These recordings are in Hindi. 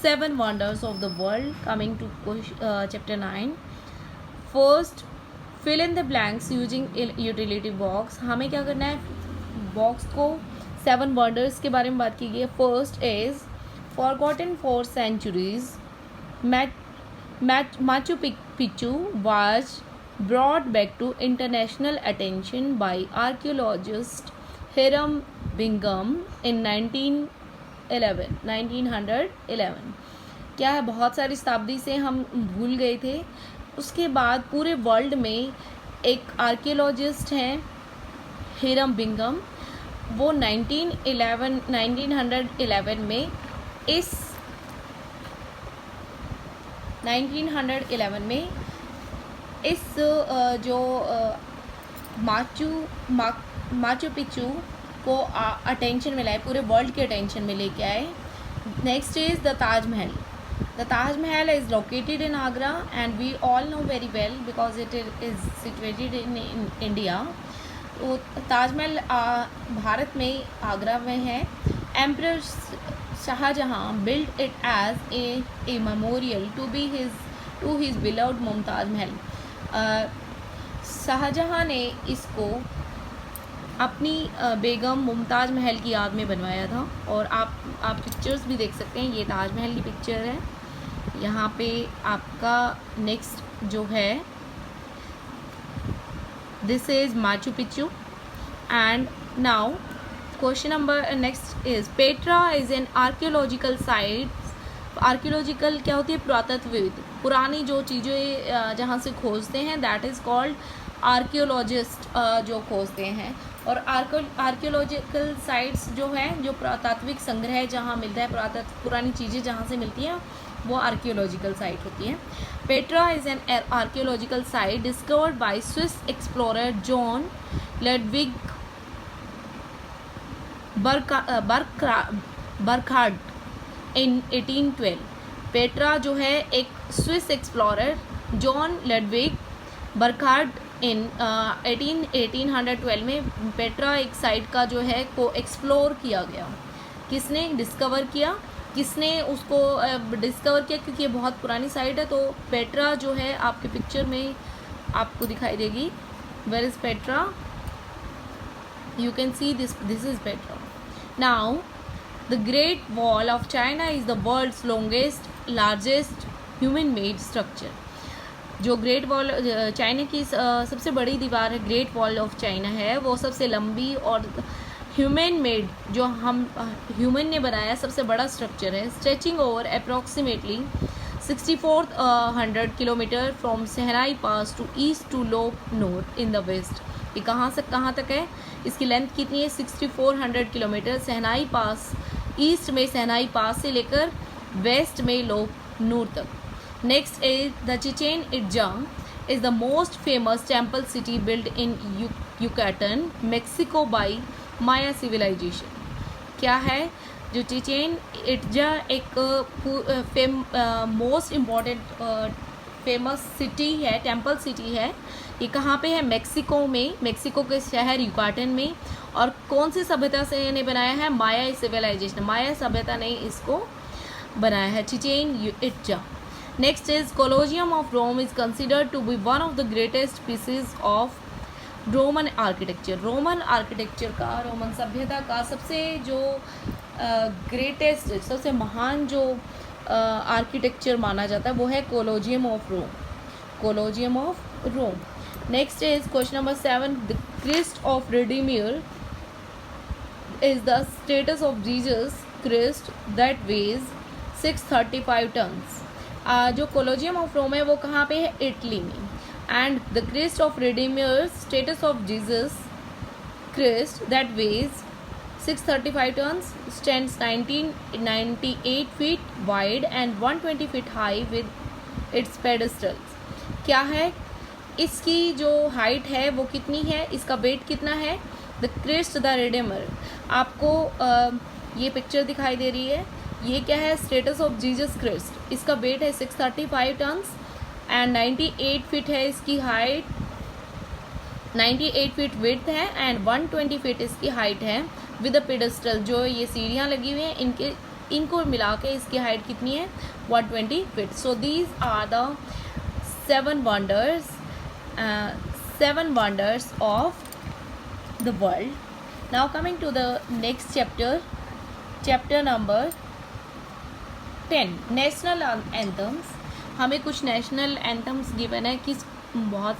7 wonders of the world. Coming to chapter 9. First, fill in the blanks using utility box. हमें क्या करना है, बॉक्स को 7 wonders के बारे में बात की गई है. First is forgotten for centuries. Machu Picchu was brought back to international attention by archaeologist Hiram Bingham in 1911. क्या है, बहुत सारी शताब्दी से हम भूल गए थे. उसके बाद पूरे वर्ल्ड में एक आर्कियोलॉजिस्ट हैं हिरम बिंगम. वो 1911 में इस जो माचू पिच्चू को अटेंशन में लाए, पूरे वर्ल्ड के अटेंशन में लेके आए. Next is the Taj Mahal. The Taj Mahal is located in Agra and we all know very well because it is situated in India. तो ताजमहल भारत में आगरा में है. Emperor Shah Jahan build it as a memorial to his beloved Mumtaz Mahal. Shah Jahan ने इसको अपनी बेगम मुमताज़ महल की याद में बनवाया था. और आप पिक्चर्स भी देख सकते हैं. ये ताजमहल की पिक्चर है. यहाँ पे आपका नेक्स्ट जो है, this is Machu Picchu. And now question number next is Petra is an archaeological site. Archaeological क्या होती है, पुरातत्वविद. पुरानी जो चीज़ें जहाँ से खोजते हैं, दैट इज़ कॉल्ड आर्कियोलॉजिस्ट जो खोजते हैं. और आर्कियोलॉजिकल साइट्स जो हैं, जो पुरातात्विक संग्रह जहाँ मिलता है, पुरानी चीज़ें जहाँ से मिलती हैं, वो आर्कियोलॉजिकल साइट होती है. Petra is an archaeological site discovered by Swiss explorer John Ludwig Burckhardt in 1812. Petra जो है एक Swiss explorer John Ludwig Burckhardt in 1812 में पेट्रा एक साइट का जो है को एक्सप्लोर किया गया. किसने डिस्कवर किया, किसने उसको डिस्कवर किया, क्योंकि ये बहुत पुरानी साइट है. तो पेट्रा जो है आपके पिक्चर में आपको दिखाई देगी. Where is Petra, you can see this is Petra. Now the Great Wall of China is the world's largest human made structure. जो ग्रेट वॉल चाइना की सबसे बड़ी दीवार है, ग्रेट वॉल ऑफ चाइना है, वो सबसे लंबी और ह्यूमन मेड, जो हम ह्यूमन ने बनाया सबसे बड़ा स्ट्रक्चर है. Stretching over approximately 6400 kilometre from Shanhai Pass to east to Lop Nur in the west. ये कहाँ से कहाँ तक है, इसकी लेंथ कितनी है, 6400 किलोमीटर. सहनाई पास ईस्ट में, सहनाई पास से लेकर वेस्ट में लो नूर तक. Next is the Chichen Itza is the most famous temple city build in Yucatan Mexico by Maya civilisation. क्या है, जो चिचेन इट्जा एक मोस्ट इम्पॉर्टेंट फेमस सिटी है, टेम्पल सिटी है. ये कहाँ पे है, मेक्सिको में, मेक्सिको के शहर युकाटन में. और कौन सी सभ्यता से इन्हें बनाया है, माया सिविलाइजेशन, माया सभ्यता ने इसको बनाया है, Chichen Itza. Next is Colosseum of Rome is considered to be one of the greatest pieces of Roman architecture. Roman architecture का, रोमन सभ्यता का सबसे जो ग्रेटेस्ट, सबसे महान जो आर्किटेक्चर माना जाता है वो है Colosseum of Rome. Colosseum of Rome. Next is question number 7. The Christ of Redeemer is the statue of Jesus Christ that weighs 635 tons. जो कोलोजियम ऑफ रोम है वो कहाँ पे है, इटली में. And the Christ of Redeemer statue of Jesus Christ that weighs 635 tons, stands 1998 feet wide and 120 feet high with its pedestals. क्या है, इसकी जो हाइट है वो कितनी है, इसका वेट कितना है. द क्रिस्ट द रिडीमर, आपको ये पिक्चर दिखाई दे रही है, ये क्या है, स्टेटस ऑफ जीसस क्रिस्ट. इसका वेट है 635 tons एंड 98 फीट है इसकी हाइट. 98 फीट विड्थ है एंड 120 फीट इसकी हाइट है. विद अ पेडेस्टल, जो ये सीढ़ियाँ लगी हुई हैं, इनके इनको मिला के इसकी हाइट कितनी है 120 feet. So these are the 7 wonders of the world. Now coming to the next chapter number 10, national anthems. हमें कुछ नेशनल एंथम्स गिवन है किस बहुत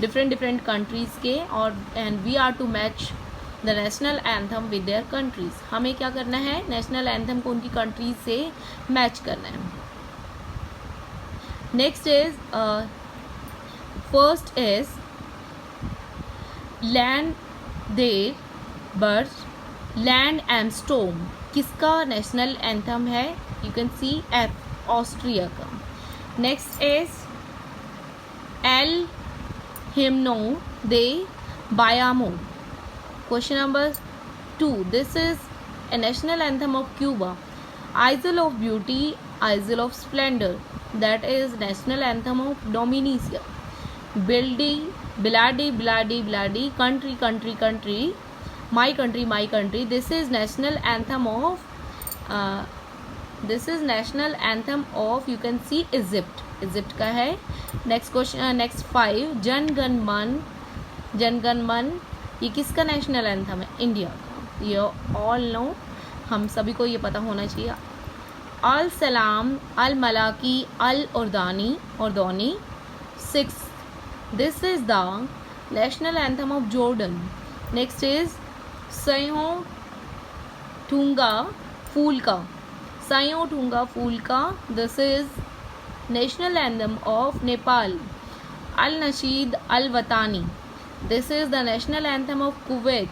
डिफरेंट कंट्रीज़ के, और and we are to match the national anthem with their countries. हमें क्या करना है, नेशनल एंथम को उनकी कंट्रीज से मैच करना है. नेक्स्ट इज फर्स्ट इज लैंड देयर बर्ड्स, लैंड एंड स्टोम. किसका नेशनल एंथम है, you can see F, Austria का. नेक्स्ट इज एल हिम्नो दे बायामो. Question number 2. This is a national anthem of Cuba. Isle of Beauty, Isle of Splendor. That is national anthem of Dominica. Bildy, Biladi, Biladi, Biladi. Country, country, country. My country, my country. This is national anthem of you can see Egypt. Egypt का है. Next question, next 5. Jana Gana मन. ये किसका नेशनल एंथम है, इंडिया का. ये ऑल नो, हम सभी को ये पता होना चाहिए. अल सलाम, अल मलाकी, अल उर्दानी. 6. This is the national anthem of Jordan. Next is Sayaun Thunga Phulka. This is national anthem of Nepal. अल नशीद अल वतानी. This is the national anthem of Kuwait.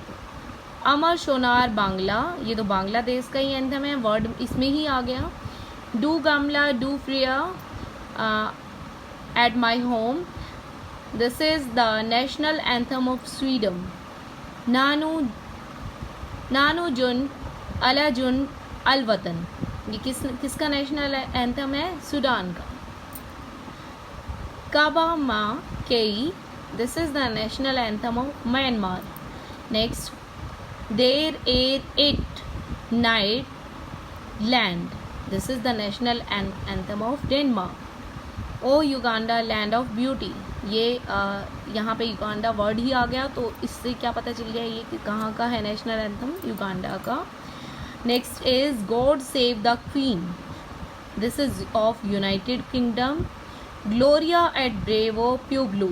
Amar Sonar Bangla. ये तो बांग्लादेश का ही एंथम है, वर्ड इसमें ही आ गया. डू गमला डू फ्रिया एट माई होम. This is the national anthem of Sweden. नानू जुन अल वतन. ये किसका नेशनल एंथम है, सूडान का. काबा मा केई. This is the national anthem of Myanmar. Next, There It Night Land. This is the national anthem of Denmark. O Uganda Land of Beauty. ये यहाँ पे युगांडा वर्ड ही आ गया, तो इससे क्या पता चल गया ये कि कहाँ का है नेशनल एंथम, युगांडा का. Next is God save the Queen. This is of United Kingdom. ग्लोरिया एट ब्रेवो प्यूब्लू.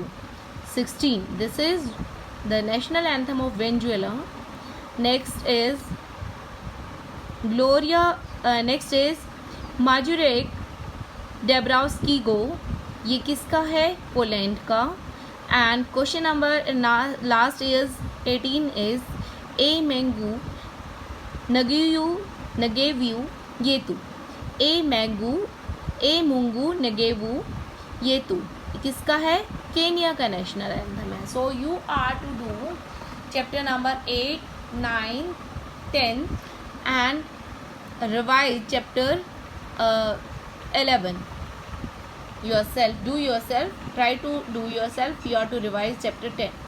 16. This is the national anthem of Venezuela. Next is Majurek Dębowskiego. ये किसका है, पोलैंड का. And question number last is 18 is ए मैंगू नगेव्यू येतु. ए मूंगू नगेवू येतु किसका है, केनिया का नेशनल एंथम है. So you are to do chapter number 8, 9, 10 and revise chapter 11 yourself. Try to do yourself. You are to revise chapter 10.